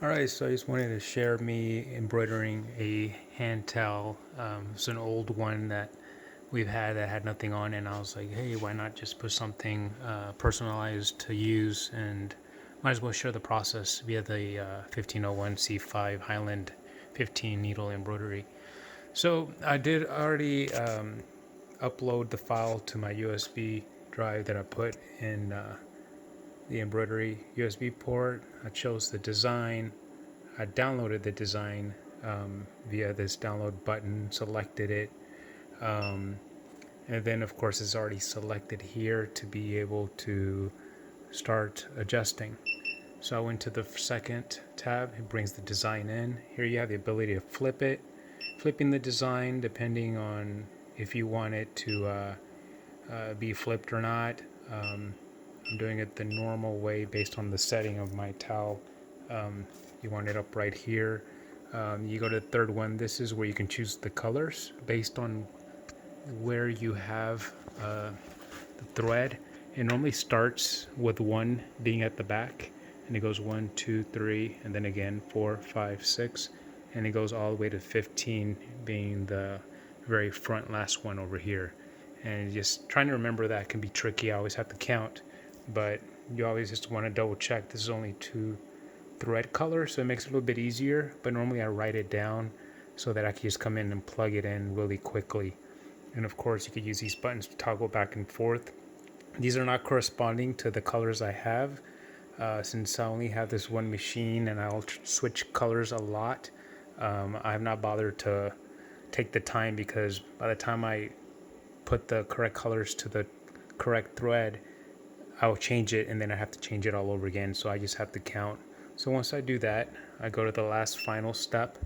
Alright, so I just wanted to share me embroidering a hand towel. It's an old one that we've had that had nothing on it, and I was like, hey, why not just put something personalized to use, and might as well share the process via the 1501 C5 Highland 15 needle embroidery. So I did already upload the file to my USB drive that I put in the embroidery USB port. I chose the design. I downloaded the design via this download button, selected it, um, and then of course it's already selected here to be able to start adjusting. So I went to the second tab, it brings the design in. Here you have the ability to flip it, flipping the design depending on if you want it to be flipped or not. I'm doing it the normal way based on the setting of my towel. You want it up right here. You go to the third one. This is where you can choose the colors based on where you have the thread. It normally starts with one being at the back, and it goes 1, 2, 3, and then again 4, 5, 6, and it goes all the way to 15 being the very front last one over here. And just trying to remember that can be tricky. I always have to count, but you always just want to double check. This is only 2 thread color, so it makes it a little bit easier, but normally I write it down so that I can just come in and plug it in really quickly. And of course you could use these buttons to toggle back and forth. These are not corresponding to the colors I have, since I only have this one machine and I'll switch colors a lot. I have not bothered to take the time, because by the time I put the correct colors to the correct thread, I'll change it and then I have to change it all over again, so I just have to count. So once I do that, I go to the last final step,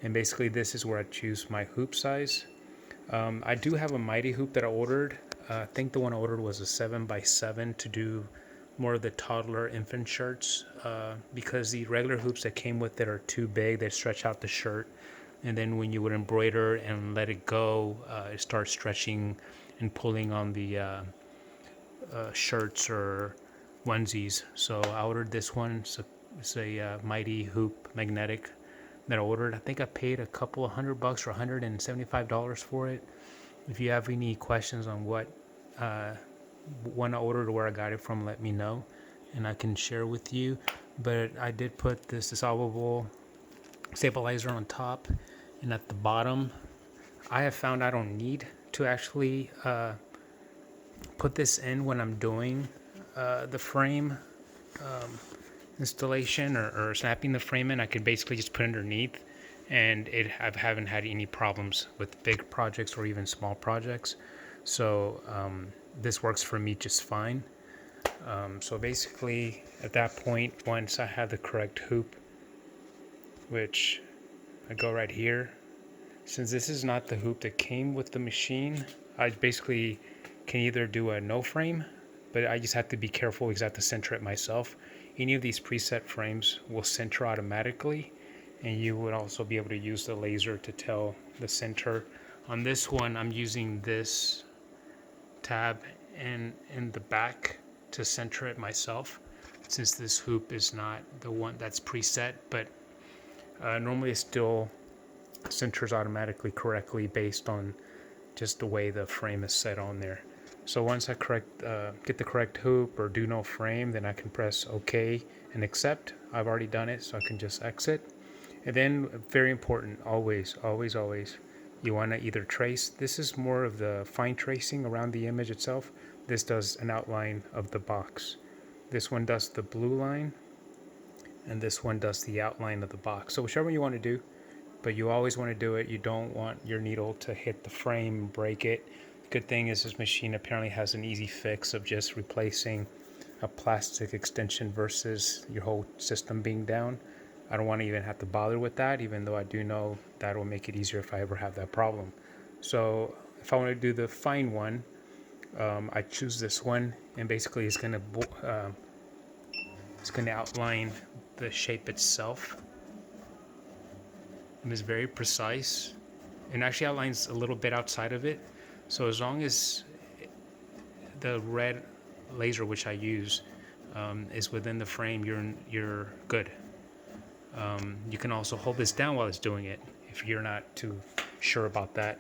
and basically this is where I choose my hoop size. I do have a mighty hoop that I ordered. I think the one I ordered was a 7x7 to do more of the toddler infant shirts, because the regular hoops that came with it are too big. They stretch out the shirt, and then when you would embroider and let it go, it starts stretching and pulling on the shirts or onesies. So I ordered this one. It's a mighty hoop magnetic that I ordered. I think I paid a couple of $100 or $175 for it. If you have any questions on what one I ordered or where I got it from, let me know and I can share with you. But I did put this dissolvable stabilizer on top, and at the bottom I have found I don't need to actually put this in when I'm doing the frame installation or snapping the frame in. I can basically just put it underneath, and I haven't had any problems with big projects or even small projects. So this works for me just fine. So basically at that point, once I have the correct hoop, which I go right here, since this is not the hoop that came with the machine, I basically can either do a no frame, but I just have to be careful because I have to center it myself. Any of these preset frames will center automatically, and you would also be able to use the laser to tell the center. On this one, I'm using this tab in the back to center it myself, since this hoop is not the one that's preset, but normally it still centers automatically correctly based on just the way the frame is set on there. So once I get the correct hoop or do no frame, then I can press OK and accept. I've already done it, so I can just exit. And then, very important, always, always, always, you want to either trace. This is more of the fine tracing around the image itself. This does an outline of the box. This one does the blue line, and this one does the outline of the box. So whichever one you want to do, but you always want to do it. You don't want your needle to hit the frame and break it. Good thing is this machine apparently has an easy fix of just replacing a plastic extension versus your whole system being down. I don't want to even have to bother with that, even though I do know that will make it easier if I ever have that problem. So if I want to do the fine one, I choose this one, and basically it's going to outline the shape itself. And it's very precise, and actually outlines a little bit outside of it. So as long as the red laser, which I use, is within the frame, you're good. You can also hold this down while it's doing it if you're not too sure about that.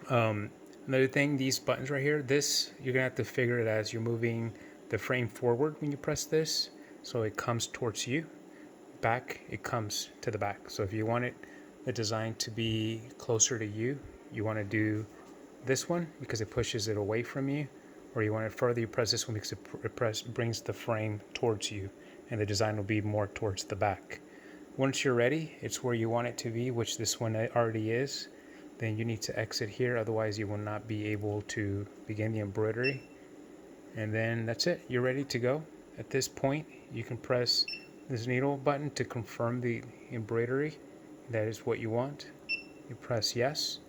Another thing, these buttons right here, this you're gonna have to figure it as you're moving the frame forward when you press this, so it comes towards you. Back, it comes to the back. So if you want it, the design to be closer to you, you want to do this one because it pushes it away from you, or you want it further, you press this one because it brings the frame towards you, and the design will be more towards the back. Once you're ready, it's where you want it to be, which this one already is. Then you need to exit here, otherwise you will not be able to begin the embroidery. And then that's it, you're ready to go. At this point, you can press this needle button to confirm the embroidery. That is what you want. You press yes.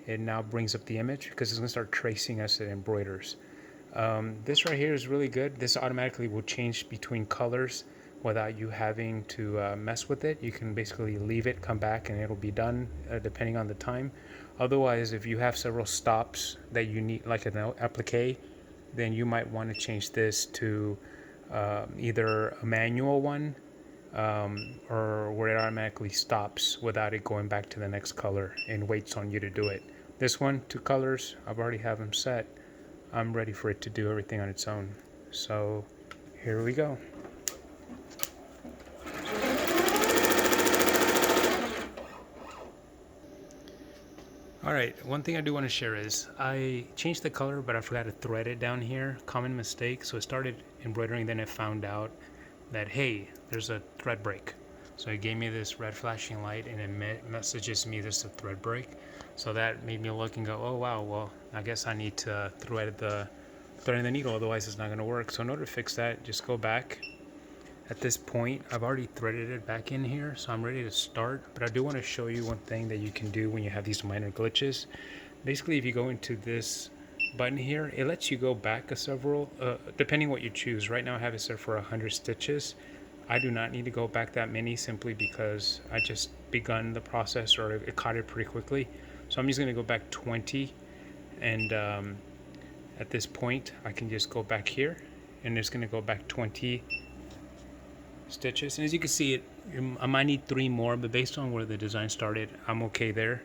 It now brings up the image because it's going to start tracing as it embroiders. This right here is really good. This automatically will change between colors without you having to mess with it. You can basically leave it, come back, and it'll be done depending on the time. Otherwise, if you have several stops that you need, like an applique, then you might want to change this to either a manual one or where it automatically stops without it going back to the next color and waits on you to do it. This one, 2 colors, I've already have them set. I'm ready for it to do everything on its own. So here we go. Alright, one thing I do want to share is I changed the color, but I forgot to thread it down here. Common mistake. So I started embroidering, then I found out that, hey, there's a thread break. So it gave me this red flashing light and it messages me there's a thread break. So that made me look and go, oh wow, well, I guess I need to thread the needle, otherwise it's not going to work. So in order to fix that, just go back. At this point, I've already threaded it back in here, so I'm ready to start. But I do want to show you one thing that you can do when you have these minor glitches. Basically, if you go into this button here, it lets you go back several, depending what you choose. Right now I have it set for 100 stitches. I do not need to go back that many simply because I just begun the process, or it caught it pretty quickly. So I'm just going to go back 20, and at this point I can just go back here and it's going to go back 20 stitches. And as you can see, I might need 3 more, but based on where the design started, I'm okay there.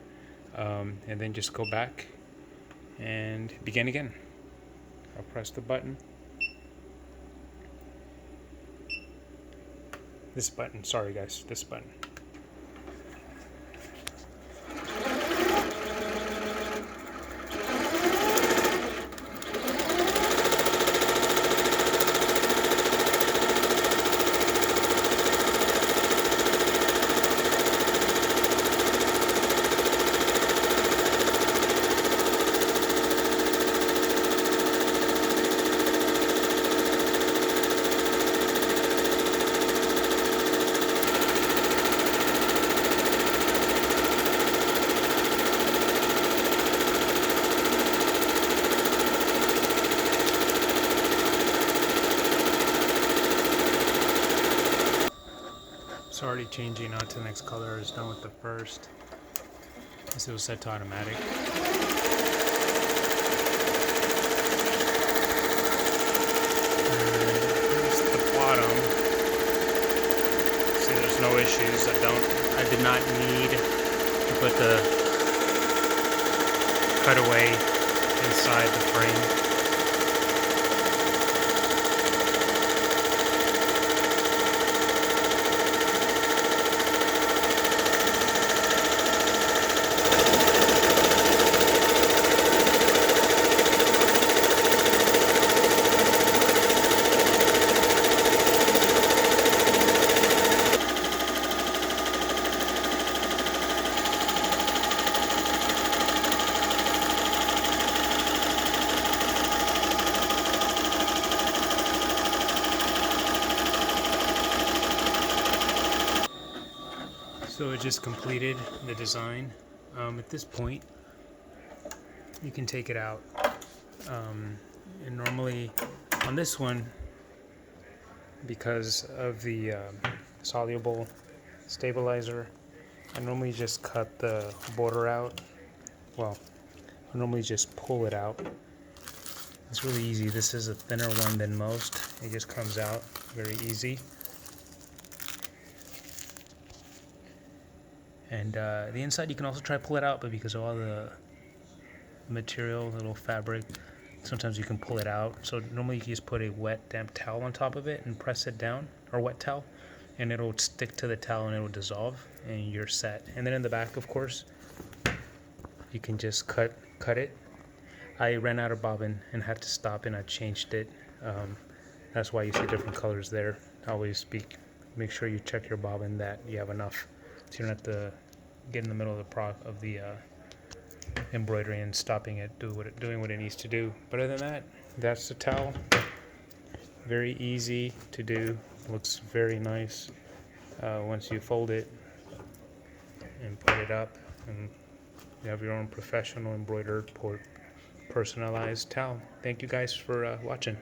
And then just go back and begin again. I'll press the button. This button, sorry guys, this button. It's already changing on to the next color. It's done with the first. This was set to automatic. Here's the bottom. See, there's no issues. I did not need to put the cutaway inside the frame. So it just completed the design. At this point, you can take it out. And normally on this one, because of the soluble stabilizer, I normally just cut the border out. Well, I normally just pull it out. It's really easy. This is a thinner one than most. It just comes out very easy. And the inside you can also try to pull it out, but because of all the material, little fabric, sometimes you can pull it out. So normally you can just put a wet damp towel on top of it and press it down, or wet towel, and it'll stick to the towel and it'll dissolve and you're set. And then in the back, of course, you can just cut it. I ran out of bobbin and had to stop, and I changed it. That's why you see different colors there. Always make sure you check your bobbin that you have enough, so you don't have to get in the middle of the embroidery and stopping it, doing what it needs to do. But other than that, that's the towel. Very easy to do. Looks very nice once you fold it and put it up, and you have your own professional embroidered personalized towel. Thank you guys for watching.